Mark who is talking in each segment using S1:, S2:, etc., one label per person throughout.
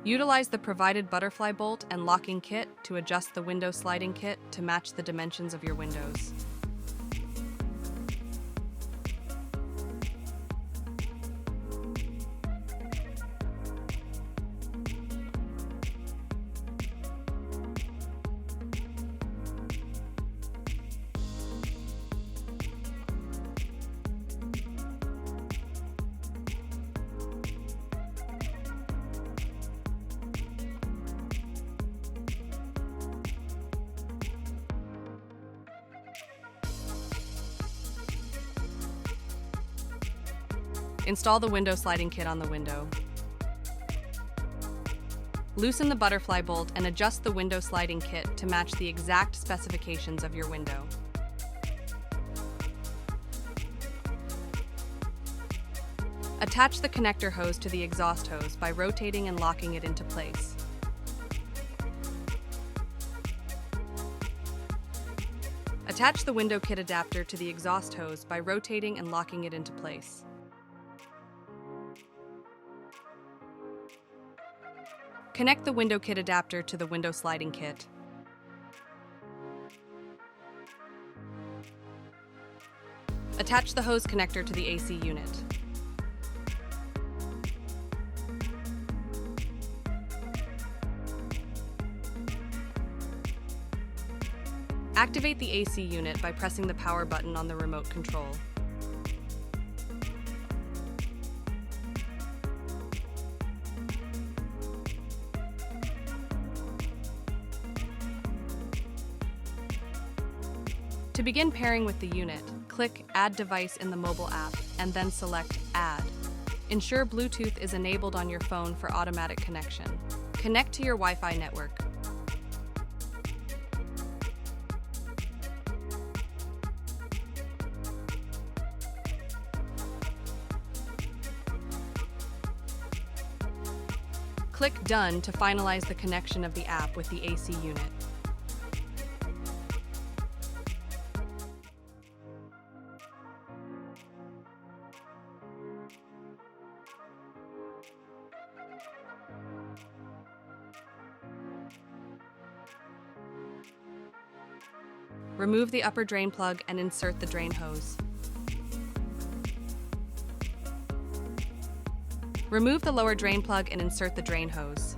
S1: Utilize the provided butterfly bolt and locking kit to adjust the window sliding kit to match the dimensions of your windows. Install the window sliding kit on the window. Loosen the butterfly bolt and adjust the window sliding kit to match the exact specifications of your window. Attach the connector hose to the exhaust hose by rotating and locking it into place. Attach the window kit adapter to the exhaust hose by rotating and locking it into place. Connect the window kit adapter to the window sliding kit. Attach the hose connector to the AC unit. Activate the AC unit by pressing the power button on the remote control. To begin pairing with the unit, click Add Device in the mobile app and then select Add. Ensure Bluetooth is enabled on your phone for automatic connection. Connect to your Wi-Fi network. Click Done to finalize the connection of the app with the AC unit. Remove the upper drain plug and insert the drain hose. Remove the lower drain plug and insert the drain hose.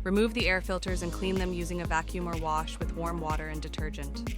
S1: Remove the air filters and clean them using a vacuum or wash with warm water and detergent.